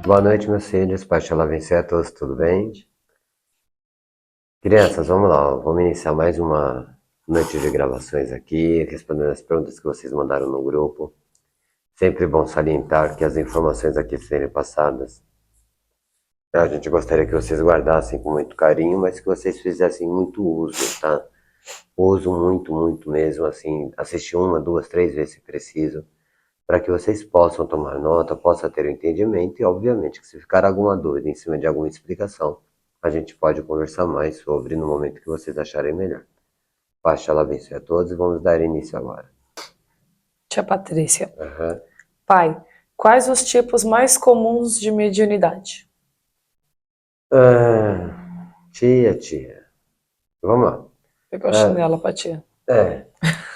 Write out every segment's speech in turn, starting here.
Boa noite, meus filhos. Paz ela vencer a todos, tudo bem? Crianças, vamos lá. Vamos iniciar mais uma noite de gravações aqui, respondendo as perguntas que vocês mandaram no grupo. Sempre bom salientar que as informações aqui serem passadas, a gente gostaria que vocês guardassem com muito carinho, mas que vocês fizessem muito uso, tá? Uso muito, muito mesmo, assim, assistir uma, duas, três vezes se preciso, para que vocês possam tomar nota, possam ter o entendimento e, obviamente, que se ficar alguma dúvida em cima de alguma explicação, a gente pode conversar mais sobre no momento que vocês acharem melhor. Paz, ela abençoe a todos e vamos dar início agora. Tia Patrícia. Uhum. Pai, quais os tipos mais comuns de mediunidade? Tia. Vamos lá. Pegou a Ah, chinela pra tia.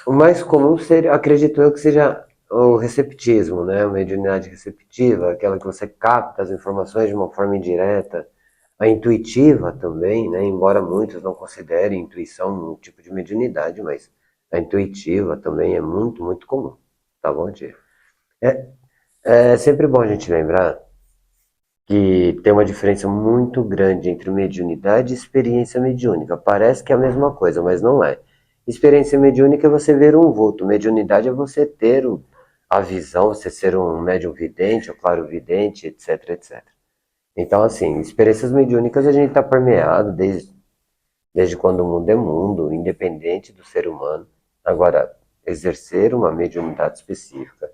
o mais comum seria, acredito eu, que seja o receptismo, né? A mediunidade receptiva, aquela que você capta as informações de uma forma indireta. A intuitiva também, né? Embora muitos não considerem intuição um tipo de mediunidade, mas a intuitiva também é muito, muito comum. Tá bom, tia? É, é sempre bom a gente lembrar que tem uma diferença muito grande entre mediunidade e experiência mediúnica. Parece que é a mesma coisa, mas não é. Experiência mediúnica é você ver um vulto, mediunidade é você ter a visão, você ser um médium vidente, ou claro vidente, etc, etc. Então, assim, experiências mediúnicas a gente está permeado desde quando o mundo é mundo, independente do ser humano. Agora, exercer uma mediunidade específica,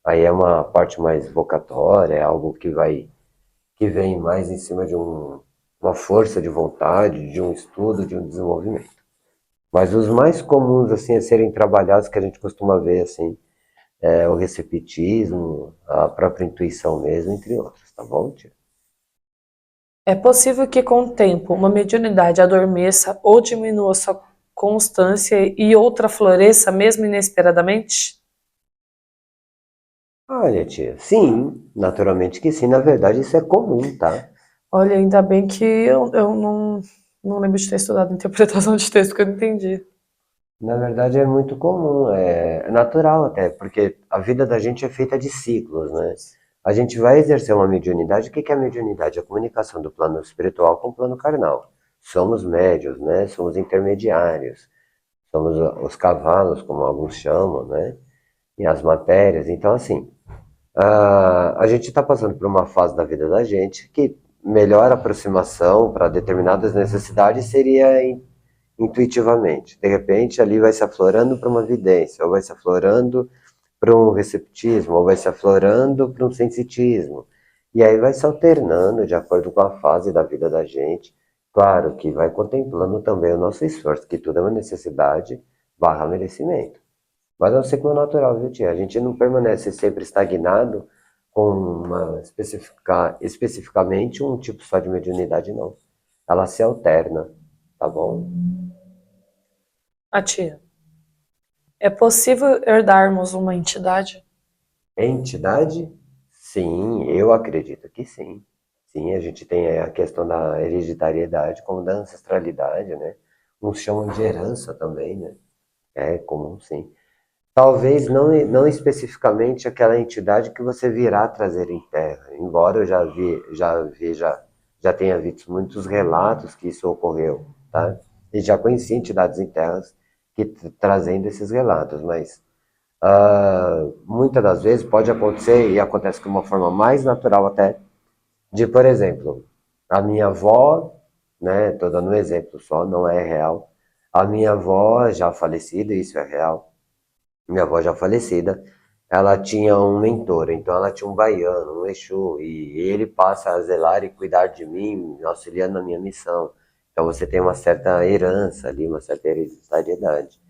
aí é uma parte mais vocatória, é algo que vem mais em cima de uma força de vontade, de um estudo, de um desenvolvimento. Mas os mais comuns assim a serem trabalhados que a gente costuma ver assim é o receptismo, a própria intuição mesmo, entre outros, tá bom, tia? É possível que com o tempo uma mediunidade adormeça ou diminua sua constância e outra floresça mesmo inesperadamente? Olha, tia, sim, naturalmente que sim, na verdade isso é comum, tá? Olha, ainda bem que eu não lembro de ter estudado interpretação de texto, que eu não entendi. Na verdade é muito comum, é natural até, porque a vida da gente é feita de ciclos, né? A gente vai exercer uma mediunidade. O que é a mediunidade? A comunicação do plano espiritual com o plano carnal. Somos médios, né? Somos intermediários, somos os cavalos, como alguns chamam, né? E as matérias. Então, assim, a gente está passando por uma fase da vida da gente que melhor aproximação para determinadas necessidades seria intuitivamente. De repente, ali vai se aflorando para uma vidência, ou vai se aflorando para um receptismo, ou vai se aflorando para um sensitismo. E aí vai se alternando de acordo com a fase da vida da gente. Claro que vai contemplando também o nosso esforço, que tudo é uma necessidade barra merecimento. Mas é um ciclo natural, viu, tia? A gente não permanece sempre estagnado com especificamente um tipo só de mediunidade, não. Ela se alterna, tá bom? A tia. É possível herdarmos uma entidade? Entidade? Sim, eu acredito que sim. Sim, a gente tem a questão da hereditariedade como da ancestralidade, né? Uns chamam de herança também, né? É comum, sim. Talvez não especificamente aquela entidade que você virá trazer em terra, embora eu já tenha visto muitos relatos que isso ocorreu, tá? E já conheci entidades em terras que trazendo esses relatos, mas muitas das vezes pode acontecer, e acontece de uma forma mais natural até, de, por exemplo, a minha avó, né, estou dando um exemplo só, não é real, a minha avó já falecida, isso é real, minha avó já falecida, ela tinha um mentor, então ela tinha um baiano, um Exu, e ele passa a zelar e cuidar de mim, me auxiliando na minha missão. Então você tem uma certa herança ali, uma certa hereditariedade.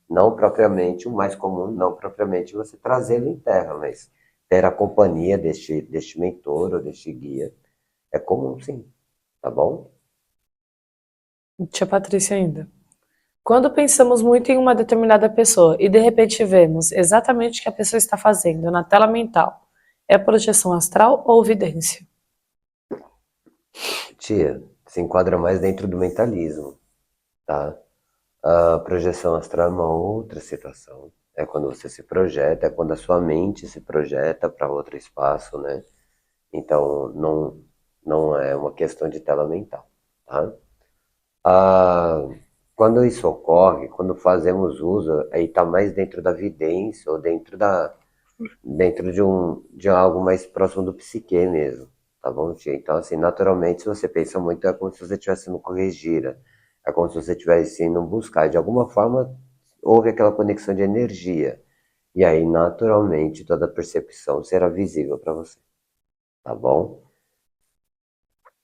Não propriamente, o mais comum, não propriamente você trazê-lo em terra, mas ter a companhia deste mentor ou deste guia é comum, sim. Tá bom? Tia Patrícia ainda. Quando pensamos muito em uma determinada pessoa e de repente vemos exatamente o que a pessoa está fazendo na tela mental, é projeção astral ou vidência? Tia, se enquadra mais dentro do mentalismo, tá? A projeção astral é uma outra situação. É quando você se projeta, é quando a sua mente se projeta para outro espaço, né? Então, não é uma questão de tela mental, tá? Ah, quando isso ocorre, quando fazemos uso, aí está mais dentro da vidência ou dentro de algo mais próximo do psique mesmo, tá bom, tia? Então, assim, naturalmente, se você pensa muito, é como se você estivesse indo corrigir, né? É como se você estivesse indo buscar. De alguma forma, houve aquela conexão de energia. E aí, naturalmente, toda a percepção será visível para você, tá bom?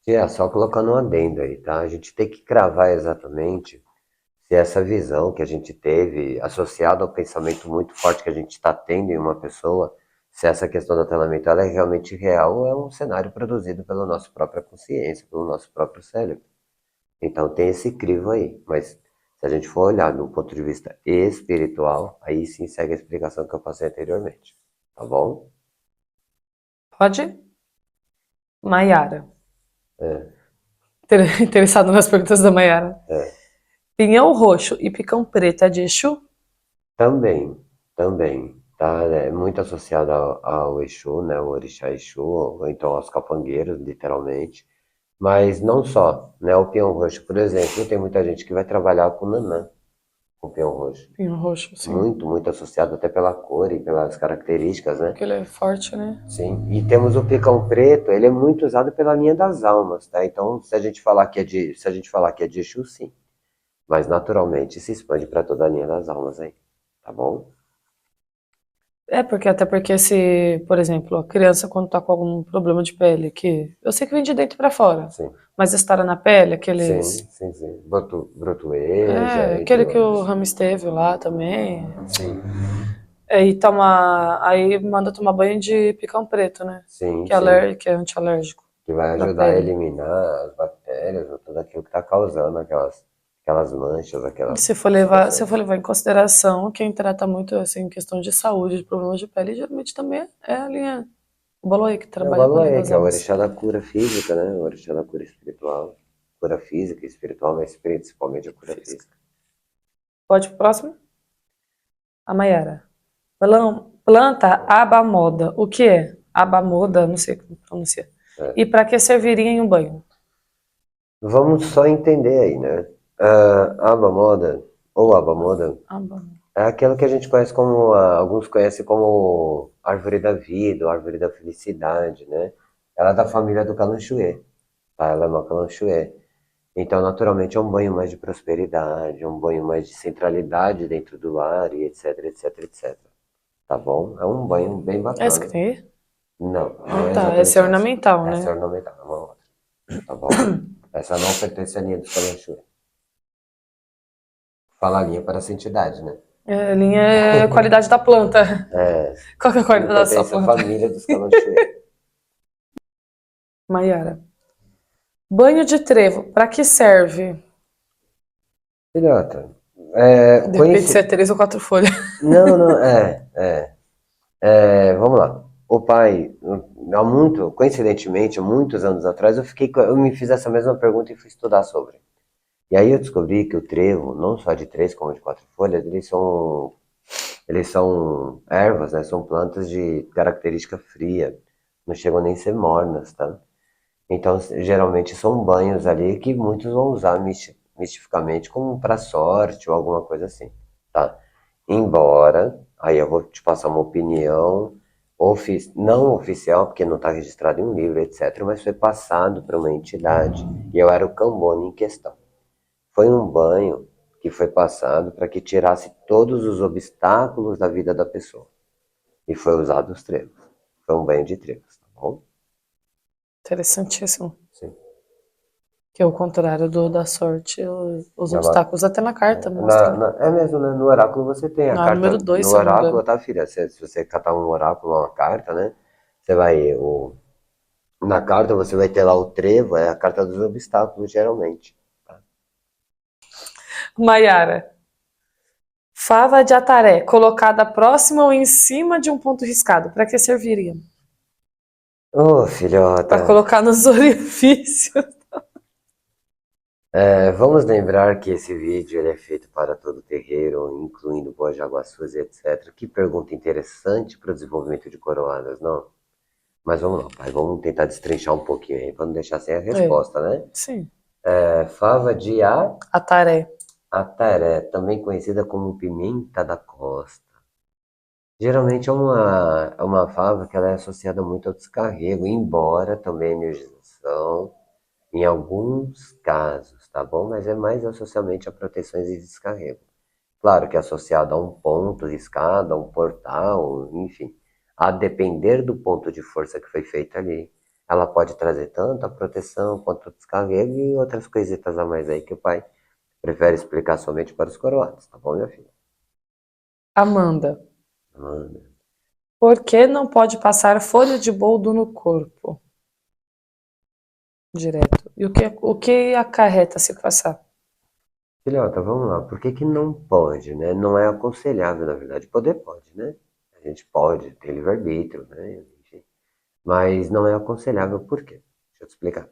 Tia, só colocando um adendo aí, tá? A gente tem que cravar exatamente se essa visão que a gente teve, associada ao pensamento muito forte que a gente está tendo em uma pessoa, se essa questão da tela mental é realmente real ou é um cenário produzido pela nossa própria consciência, pelo nosso próprio cérebro. Então tem esse crivo aí, mas se a gente for olhar do ponto de vista espiritual, aí sim segue a explicação que eu passei anteriormente, tá bom? Pode? Maiara. É, Interessado nas perguntas da Maiara. é. Pinhão roxo e picão preto é de Exu? Também, tá? É muito associado ao Exu, né? O Orixá Exu, ou então aos capangueiros, literalmente. Mas não só, né? O peão roxo, por exemplo, tem muita gente que vai trabalhar com nanã, com o peão roxo. Pinhão roxo, sim. Muito associado até pela cor e pelas características, né? Porque ele é forte, né? Sim. E temos o picão preto, ele é muito usado pela linha das almas, tá? Então, se a gente falar que é se a gente falar que é de Exu, sim. Mas naturalmente se expande para toda a linha das almas aí, tá bom? É, porque até porque se, por exemplo, a criança quando tá com algum problema de pele, que eu sei que vem de dentro pra fora, Sim. mas estar na pele, Sim, aqueles. sim, sim. Brotueja, É, entre aquele que o outros. Ramos teve lá também. Sim, Aí toma. Aí manda tomar banho de picão preto, né? sim, Que é, sim. que é antialérgico Que vai pra ajudar a pele. eliminar as bactérias ou tudo aquilo que está causando aquelas manchas, E aquelas se for situações. levar em consideração, quem trata muito assim, questão de saúde, de problemas de pele, geralmente também é a linha. O Baloí, que É o trabalha com a linha Baloé, das que é o almas. orixá da cura física, né? O orixá da cura espiritual. Cura física e espiritual, mas principalmente a cura Física. física. Pode ir pro próximo? A Maiara. Planta abamoda. O que é? Abamoda, não sei como pronuncia. É. E para que serviria em um banho? Vamos só entender aí, né? A aba moda, ou aba moda, Abamoda. é aquela que a gente conhece como, alguns conhecem como árvore da vida, ou árvore da felicidade, né? Ela é da família do calanchoe, tá? Ela é uma calanchoe. Então, naturalmente, é um banho mais de prosperidade, é um banho mais de centralidade dentro do lar, e etc. Tá bom? É um banho bem Essa que bacana. tem aí? Não Ah, é tá. Essa é exatamente essa. ornamental, Essa é né? ornamental, é uma outra, tá bom? Essa não pertence à linha dos calanchoe. Fala a linha para essa entidade, né? É, a linha é qualidade da planta. É, Qual que é a não qualidade da sua pertence à planta? família dos calanchoe. Maiara. Banho de trevo, para que serve? Filhota, Depende se é três ou quatro folhas. não, vamos lá. O pai, coincidentemente, muitos anos atrás, eu me fiz essa mesma pergunta e fui estudar sobre. E aí eu descobri que o trevo, não só de três como de quatro folhas, eles são ervas, né? São plantas de característica fria. Não chegam nem a ser mornas, tá? Então, geralmente são banhos ali que muitos vão usar mistificamente como para sorte ou alguma coisa assim, tá? Embora, aí eu vou te passar uma opinião não oficial, porque não está registrado em um livro, etc., mas foi passado para uma entidade, e eu era o Cambone em questão. Foi um banho que foi passado para que tirasse todos os obstáculos da vida da pessoa. E foi usado os trevos. Foi um banho de trevos, tá bom? Interessantíssimo. Sim. Que é o contrário da sorte, os Agora, obstáculos. Até na carta mostra, né? é mesmo, né? No oráculo você tem a Na número carta. 2, No se eu não me oráculo, engano. tá, filha? Se você catar um oráculo, uma carta, né? Você vai. Na carta você vai ter lá o trevo, é a carta dos obstáculos, geralmente. Tá? Maiara. Fava de ataré, colocada próxima ou em cima de um ponto riscado. Para que serviria? Ô, Para filhota, colocar nos orifícios. vamos lembrar que esse vídeo ele é feito para todo o terreiro, incluindo Boas de Aguaçus e etc. Que pergunta interessante para o desenvolvimento de coroadas, não? Mas vamos lá, pai, vamos tentar destrinchar um pouquinho aí, para não deixar sem a É, resposta, né? sim. Fava de Ataré. ataré, também conhecida como pimenta da costa. Geralmente é uma fava que ela é associada muito ao descarrego, embora também a energização, em alguns casos, tá bom? Mas é mais associalmente a proteções e descarrego. Claro que é associado a um ponto de escada, a um portal, enfim. A depender do ponto de força que foi feito ali, ela pode trazer tanto a proteção quanto o descarrego e outras coisitas a mais aí que o pai prefere explicar somente para os coroados, tá bom, minha filha? Amanda. Manda. Por que não pode passar folha de boldo no corpo? Direto. E o que acarreta se passar? Filhota, vamos lá. Por que que não pode, né? Não é aconselhável, na verdade. Poder pode, né? A gente pode ter livre-arbítrio, né? Enfim. Mas não é aconselhável por quê? Deixa eu te explicar.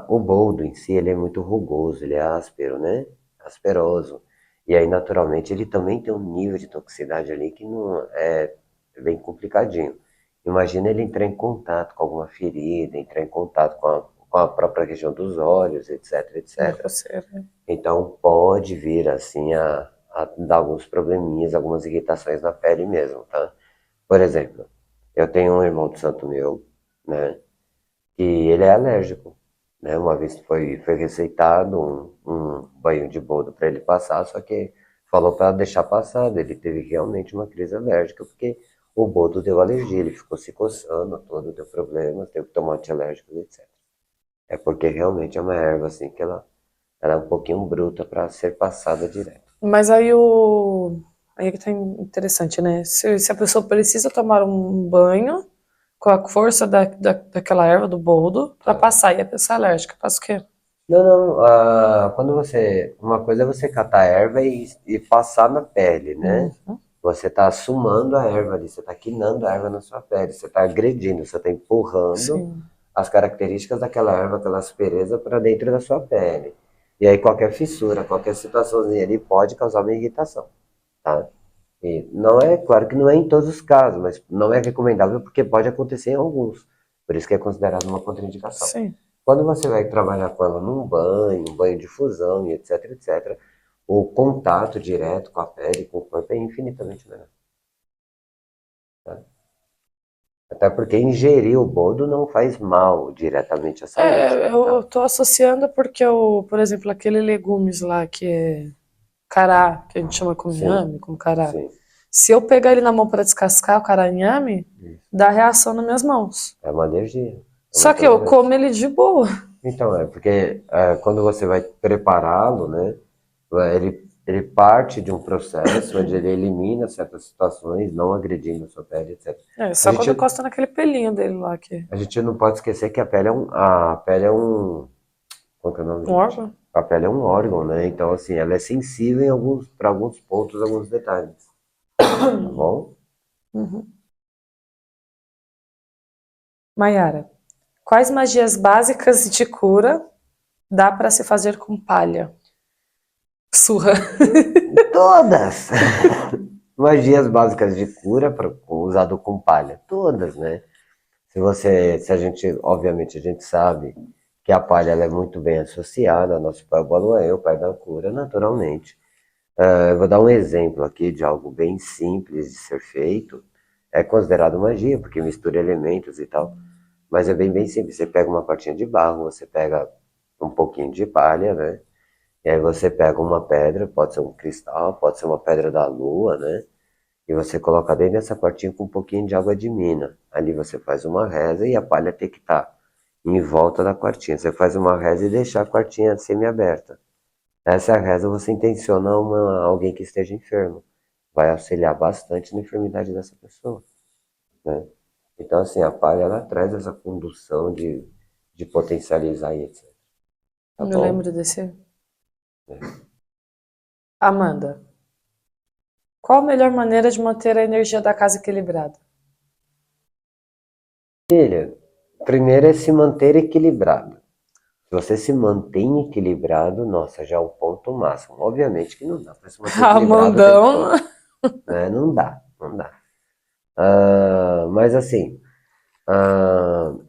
O boldo em si, ele é muito rugoso, ele é áspero, né? Asperoso. E aí, naturalmente, ele também tem um nível de toxicidade ali que não é bem complicadinho. Imagina ele entrar em contato com alguma ferida, entrar em contato com a própria região dos olhos, etc, Minha etc. coceira, né? Então, pode vir, assim, a dar alguns probleminhas, algumas irritações na pele mesmo, tá? Por exemplo, eu tenho um irmão de santo meu, né? E ele é alérgico, né? Uma vez foi receitado um banho de boldo para ele passar, só que falou para deixar passar. Ele teve realmente uma crise alérgica, porque o boldo deu alergia, ele ficou se coçando todo, deu problema, teve que tomar antialérgicos, etc. É porque realmente é uma erva assim que ela é um pouquinho bruta para ser passada direto. Mas aí é que tá interessante, né? Se a pessoa precisa tomar um banho com a força daquela erva do boldo pra Ah. passar, e a pessoa é alérgica, passa o quê? Não, não, quando uma coisa é você catar a erva e passar na pele, né? Uhum, Você está sumando a erva ali, você está quinando a erva na sua pele, você está agredindo, você está empurrando sim. as características daquela erva, aquela aspereza para dentro da sua pele. E aí qualquer fissura, qualquer situaçãozinha ali pode causar uma irritação, tá? E não é, claro que não é em todos os casos, mas não é recomendável porque pode acontecer em alguns. Por isso que é considerado uma contraindicação. Sim. Quando você vai trabalhar com ela num banho, um banho de fusão e etc, etc, o contato direto com a pele, com o corpo é infinitamente melhor. Tá? Até porque ingerir o boldo não faz mal diretamente à saúde. É, eu Tá? tô associando porque, por exemplo, aquele legumes lá que é cará, que a gente chama como Sim, inhame, como cará. sim. Se eu pegar ele na mão para descascar o cará inhame, Isso. dá reação nas minhas mãos. É uma alergia, é uma Só que eu intolerância. como ele de boa. Então, porque quando você vai prepará-lo, né, ele parte de um processo onde ele elimina certas situações, não agredindo a sua pele, etc. É, A só quando gente, encosta naquele pelinho dele lá, que a gente não pode esquecer que a pele é um, qual que é o nome, um gente? órgão. A pele é um órgão, né? Então, assim, ela é sensível para alguns pontos, alguns detalhes, tá bom? Uhum. Maiara, quais magias básicas de cura dá para se fazer com palha? Surra. Todas! Magias básicas de cura usado com palha, todas, né? Se a gente, obviamente, a gente sabe que a palha ela é muito bem associada ao nosso pai Balué, o pai da cura, naturalmente. Eu vou dar um exemplo aqui de algo bem simples de ser feito. É considerado magia, porque mistura elementos e tal, mas é bem simples. Você pega uma partinha de barro, você pega um pouquinho de palha, né? E aí você pega uma pedra, pode ser um cristal, pode ser uma pedra da lua, né? E você coloca dentro dessa quartinha com um pouquinho de água de mina. Ali você faz uma reza e a palha tem que estar em volta da quartinha. Você faz uma reza e deixa a quartinha semi-aberta. Essa reza você intenciona alguém que esteja enfermo. Vai auxiliar bastante na enfermidade dessa pessoa, né? Então, assim, a palha ela traz essa condução de potencializar e etc. Tá Me bom? lembro desse. Amanda, qual a melhor maneira de manter a energia da casa equilibrada? Filha, primeiro é se manter equilibrado. Se você se mantém equilibrado, nossa, já é o ponto máximo. Obviamente que não dá para se manter equilibrado o tempo Amandão. todo, né? Não dá, não dá. Mas assim,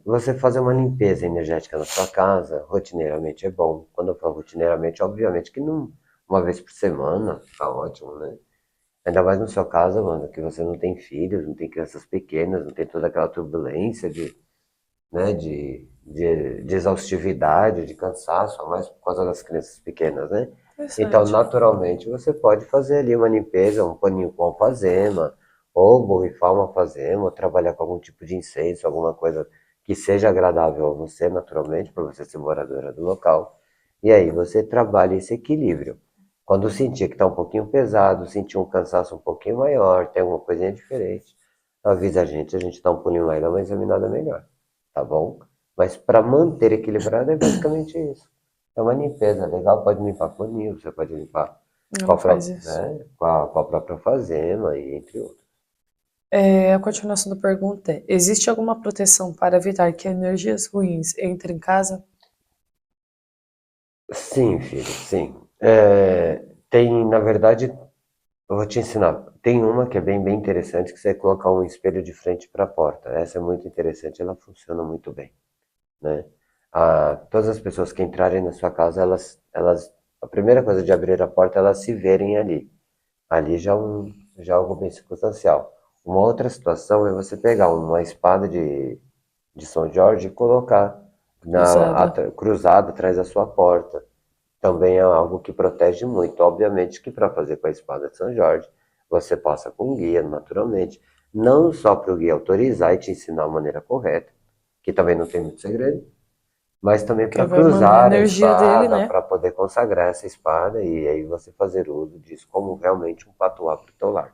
você fazer uma limpeza energética na sua casa, rotineiramente é bom. Quando eu falo rotineiramente, obviamente que não, uma vez por semana, tá ótimo, né? Ainda mais no seu caso, mano, que você não tem filhos, não tem crianças pequenas, não tem toda aquela turbulência de, né, de exaustividade, de cansaço, a mais por causa das crianças pequenas, né? Então, Interessante. naturalmente, você pode fazer ali uma limpeza, um paninho com alfazema, ou borrifar uma alfazema, ou trabalhar com algum tipo de incenso, alguma coisa que seja agradável a você, naturalmente, por você ser moradora do local. E aí você trabalha esse equilíbrio. Quando sentir que está um pouquinho pesado, sentir um cansaço um pouquinho maior, tem alguma coisinha diferente, avisa a gente dá um pulinho lá e dá uma examinada melhor, tá bom? Mas para manter equilibrado é basicamente isso. É uma limpeza legal, pode limpar com anil, você pode limpar com Ela a, faz isso. né, com a própria fazema e entre outros. A continuação da pergunta é: existe alguma proteção para evitar que energias ruins entrem em casa? Sim, filho, sim. Tem, na verdade, eu vou te ensinar. Tem uma que é bem interessante, que você colocar um espelho de frente para a porta. Essa é muito interessante, ela funciona muito bem, né? Todas as pessoas que entrarem na sua casa, a primeira coisa de abrir a porta, elas se verem ali. Ali já é algo bem circunstancial. Uma outra situação é você pegar uma espada de São Jorge e colocar Cruzada. cruzada atrás da sua porta. Também é algo que protege muito. Obviamente que para fazer com a espada de São Jorge, você passa com um guia, naturalmente. Não só para o guia autorizar e te ensinar a maneira correta, que também não tem muito segredo, mas também Que para vai emanar a cruzar a energia dele, espada, né? para poder consagrar essa espada e aí você fazer uso disso como realmente um patuá para o teu lar.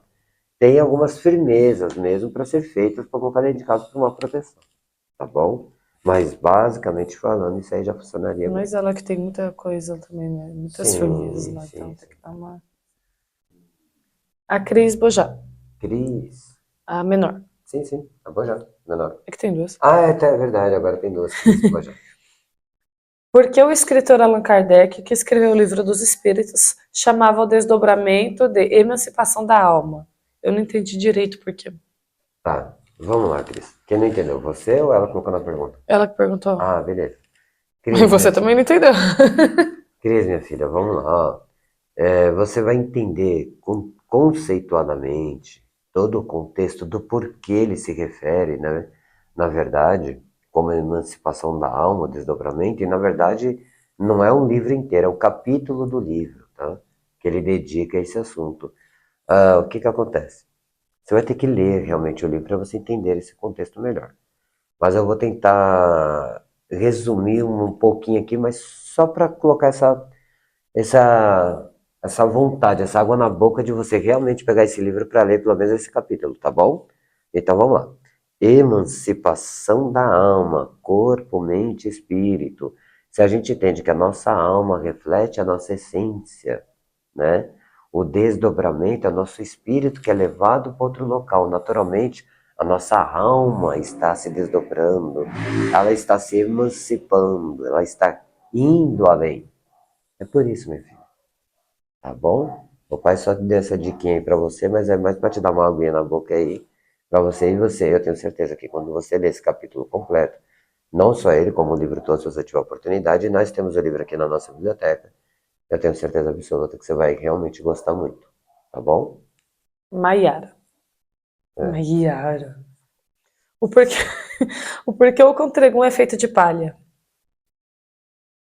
Tem algumas firmezas mesmo para ser feitas para colocar dentro de casa para uma proteção, tá bom? Mas basicamente falando, isso aí já funcionaria bem. Mas ela que tem muita coisa também, né? Muitas firmezas Sim, lá, sim, então tem sim. que dar uma. A Cris Bojá, Cris. a menor. Sim, sim, tá bom já. Menor. É que tem duas. É verdade, agora tem duas Cris Bojá. Por que o escritor Allan Kardec, que escreveu o Livro dos Espíritos, chamava o desdobramento de emancipação da alma? Eu não entendi direito por quê. Tá, vamos lá, Cris. Quem não entendeu? Você ou ela colocou na pergunta? Ela que perguntou. Ah, beleza. Mas Cris, minha você também filha. não entendeu. Cris, minha filha, vamos lá. Ó. Você vai entender conceituadamente todo o contexto do porquê ele se refere, né? Na verdade, como a emancipação da alma, o desdobramento, e na verdade não é um livro inteiro, é um capítulo do livro, tá? Que ele dedica a esse assunto. O que que acontece? Você vai ter que ler realmente o livro para você entender esse contexto melhor. Mas eu vou tentar resumir um pouquinho aqui, mas só para colocar essa, essa vontade, essa água na boca de você realmente pegar esse livro para ler pelo menos esse capítulo, tá bom? Então vamos lá. Emancipação da alma, corpo, mente e espírito. Se a gente entende que a nossa alma reflete a nossa essência, né? O desdobramento é o nosso espírito que é levado para outro local. Naturalmente, a nossa alma está se desdobrando, ela está se emancipando, ela está indo além. É por isso, meu filho. Tá bom? O pai só deu essa diquinha aí pra você, mas é mais pra te dar uma aguinha na boca aí, pra você e você. Eu tenho certeza que quando você ler esse capítulo completo, não só ele, como o livro todo, se você tiver oportunidade, e nós temos o livro aqui na nossa biblioteca, eu tenho certeza absoluta que você vai realmente gostar muito. Tá bom? Maiara. É. Maiara. O porquê, o porquê o contregum é feito de palha?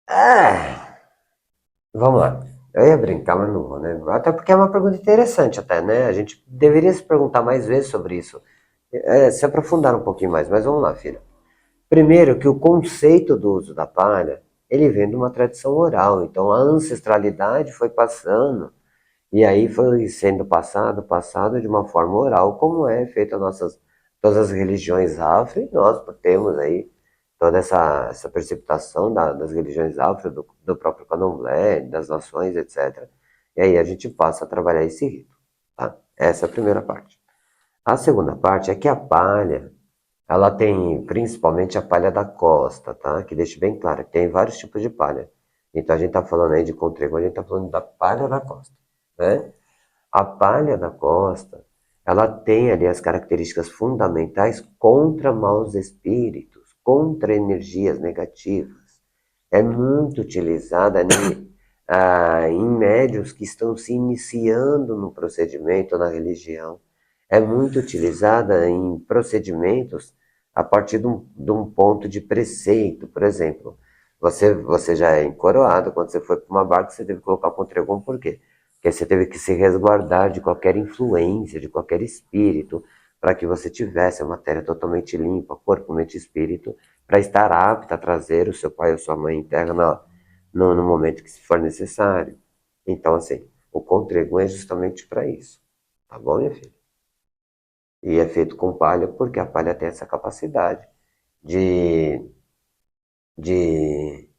Ah, vamos lá. Eu ia brincar, mas não vou, né? Até porque é uma pergunta interessante até, né? A gente deveria se perguntar mais vezes sobre isso. Se aprofundar um pouquinho mais, mas vamos lá, filha. Primeiro que o conceito do uso da palha, ele vem de uma tradição oral, então a ancestralidade foi passando e aí foi sendo passado de uma forma oral, como é feito todas as religiões afro, e nós temos aí toda essa precipitação das religiões afro, do próprio candomblé, das nações, etc. E aí a gente passa a trabalhar esse rito, tá? Essa é a primeira parte. A segunda parte é que a palha, ela tem principalmente a palha da costa, tá? Que deixa bem claro que tem vários tipos de palha. Então a gente tá falando aí de contrego, a gente tá falando da palha da costa, né? A palha da costa, ela tem ali as características fundamentais contra maus espíritos, contra energias negativas. É muito utilizada em médiuns que estão se iniciando no procedimento na religião. É muito utilizada em procedimentos a partir de um ponto de preceito. Por exemplo, você já é encoroado, quando você foi para uma barca, você teve que colocar o Contregon, por quê? Porque você teve que se resguardar de qualquer influência, de qualquer espírito, para que você tivesse a matéria totalmente limpa, corpo, mente e espírito, para estar apta a trazer o seu pai ou sua mãe em terra no momento que for necessário. Então, assim, o Contregon é justamente para isso. Tá bom, minha filha? E é feito com palha porque a palha tem essa capacidade de, de,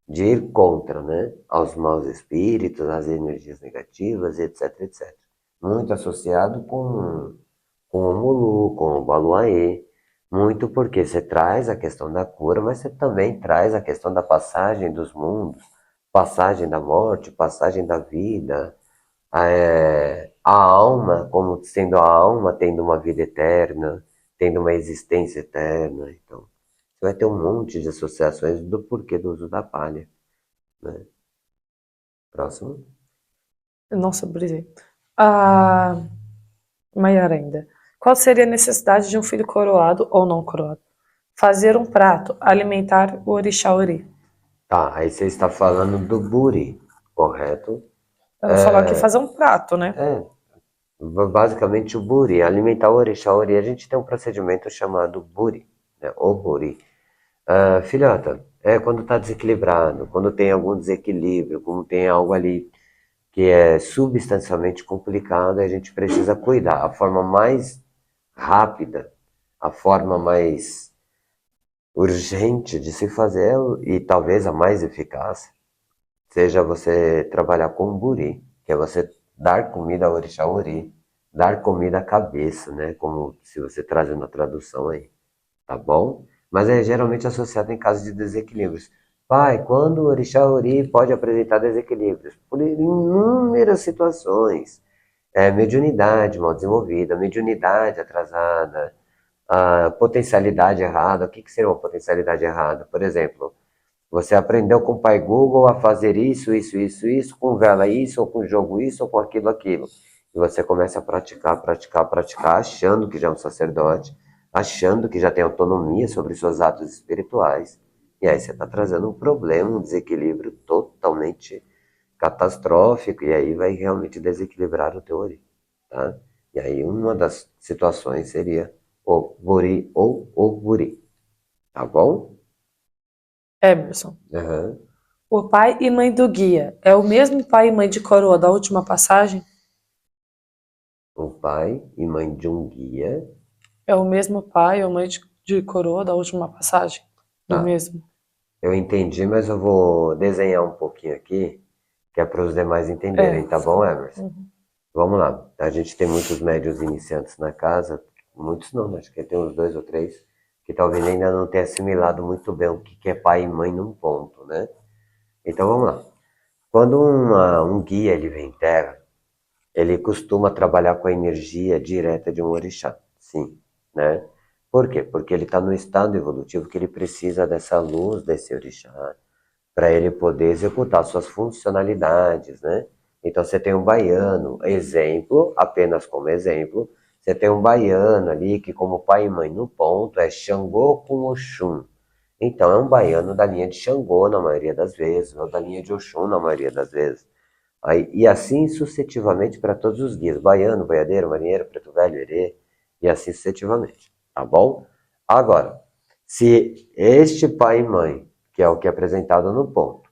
de ir contra, né, aos maus espíritos, às energias negativas, etc, etc. Muito associado com o Mulu, com o Baluaê, muito porque você traz a questão da cura, mas você também traz a questão da passagem dos mundos, passagem da morte, passagem da vida, a alma, como sendo a alma tendo uma vida eterna, tendo uma existência eterna. Então, você vai ter um monte de associações do porquê do uso da palha, né? Próximo. Nossa, brisei. Ah, maior ainda. Qual seria a necessidade de um filho coroado ou não coroado? Fazer um prato, alimentar o orixá Ori. Tá, aí você está falando do buri, correto? Ela falou aqui fazer um prato, né? É, basicamente o buri, alimentar o orixá ori, a gente tem um procedimento chamado buri, né? O buri. Filhota, é quando está desequilibrado, quando tem algum desequilíbrio, como tem algo ali que é substancialmente complicado, a gente precisa cuidar. A forma mais rápida, a forma mais urgente de se fazer e talvez a mais eficaz seja você trabalhar com buri, que é você dar comida ao orixá ori, dar comida à cabeça, né? Como se você trazendo a tradução aí, tá bom? Mas é geralmente associado em casos de desequilíbrios. Pai, quando o orixá ori pode apresentar desequilíbrios? Por inúmeras situações. Mediunidade mal desenvolvida, mediunidade atrasada, a potencialidade errada. O que seria uma potencialidade errada? Por exemplo, você aprendeu com o pai Google a fazer isso, isso, isso, isso, com vela isso, ou com jogo isso, ou com aquilo, aquilo. E você começa a praticar, praticar, praticar, achando que já é um sacerdote, achando que já tem autonomia sobre seus atos espirituais. E aí você está trazendo um problema, um desequilíbrio totalmente catastrófico, e aí vai realmente desequilibrar o teu ori, tá? E aí uma das situações seria o buri ou o buri, tá bom? Emerson. Aham. O pai e mãe do guia é o mesmo pai e mãe de coroa da última passagem? O pai e mãe de um guia. É o mesmo pai ou mãe de coroa da última passagem? Do Tá, mesmo. eu entendi, mas eu vou desenhar um pouquinho aqui, que é para os demais É. entenderem, tá bom, Emerson? Vamos lá. A gente tem muitos médios iniciantes na casa, muitos não, acho que tem uns dois ou três, que talvez ainda não tenha assimilado muito bem o que é pai e mãe num ponto, né? Então vamos lá. Quando um guia ele vem em terra, ele costuma trabalhar com a energia direta de um orixá, sim, né? Por quê? Porque ele está no estado evolutivo que ele precisa dessa luz desse orixá para ele poder executar suas funcionalidades, né? Então você tem um baiano, exemplo, apenas como exemplo, você tem um baiano ali que como pai e mãe no ponto é Xangô com Oxum. Então é um baiano da linha de Xangô na maioria das vezes, ou da linha de Oxum na maioria das vezes. Aí, e assim sucessivamente para todos os guias, baiano, boiadeiro, marinheiro, preto velho, herê, e assim sucessivamente, tá bom? Agora, se este pai e mãe, que é o que é apresentado no ponto,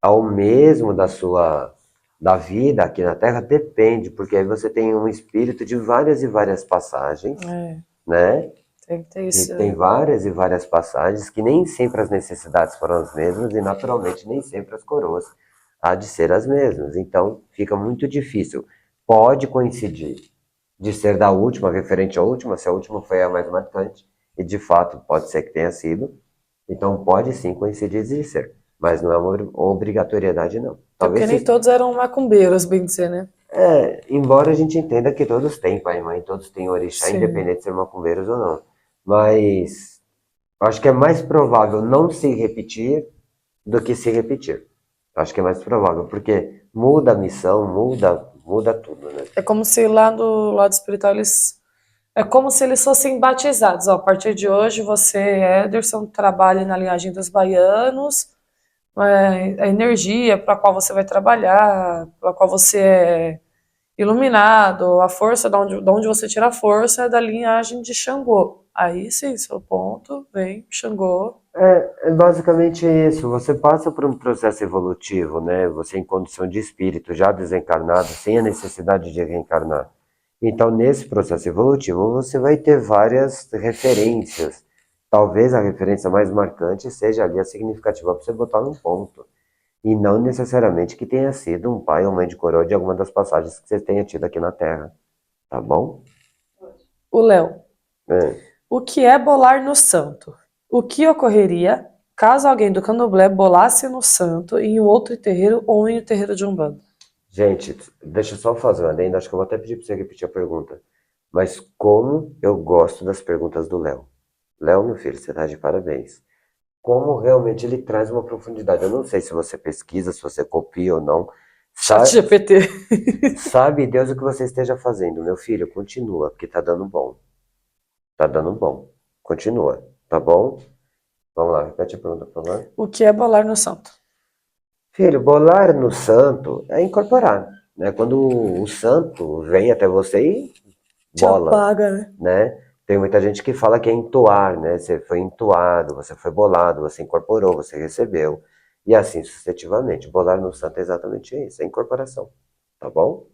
é o mesmo da vida aqui na Terra, depende, porque aí você tem um espírito de várias e várias passagens, É, né? tem que ter E isso. tem várias e várias passagens que nem sempre as necessidades foram as mesmas e naturalmente nem sempre as coroas há de ser as mesmas. Então fica muito difícil. Pode coincidir de ser da última, referente à última, se a última foi a mais marcante, e de fato pode ser que tenha sido. Então pode sim coincidir de ser, mas não é uma obrigatoriedade não. É porque Talvez nem se todos eram macumbeiros, bem dizer, né? Embora a gente entenda que todos têm pai e mãe, todos têm orixá, Sim. independente de ser macumbeiros ou não. Mas eu acho que é mais provável não se repetir do que se repetir. Eu acho que é mais provável, porque muda a missão, muda tudo, né? É como se lá do lado espiritual eles. É como se eles fossem batizados. Ó, a partir de hoje você, Ederson, trabalha na linhagem dos baianos, a energia para a qual você vai trabalhar, para a qual você é iluminado, a força, de onde você tira a força é da linhagem de Xangô. Aí sim, seu ponto, vem Xangô. É basicamente isso. Você passa por um processo evolutivo, né? Você em condição de espírito, já desencarnado, sem a necessidade de reencarnar. Então, nesse processo evolutivo, você vai ter várias referências. Talvez a referência mais marcante seja ali a significativa para você botar num ponto. E não necessariamente que tenha sido um pai ou mãe de coroa de alguma das passagens que você tenha tido aqui na Terra. Tá bom? O Léo. É. O que é bolar no santo? O que ocorreria caso alguém do candomblé bolasse no santo em um outro terreiro ou em um terreiro de Umbanda? Gente, deixa eu só fazer uma adendo, acho que eu vou até pedir para você repetir a pergunta. Mas como eu gosto das perguntas do Léo. Léo, meu filho, você está de parabéns. Como realmente ele traz uma profundidade. Eu não sei se você pesquisa, se você copia ou não. Chat Sa- GPT. Sabe Deus o que você esteja fazendo, meu filho, continua, porque tá dando bom. Tá dando bom. Continua, tá bom? Vamos lá, repete a pergunta, por favor. O que é bolar no santo? Filho, bolar no santo é incorporar, né? Quando o santo vem até você e Te bola, apaga, né? né? Tem muita gente que fala que é entoar, né? Você foi entoado, você foi bolado, você incorporou, você recebeu. E assim sucessivamente. Bolar no santo é exatamente isso, é incorporação. Tá bom?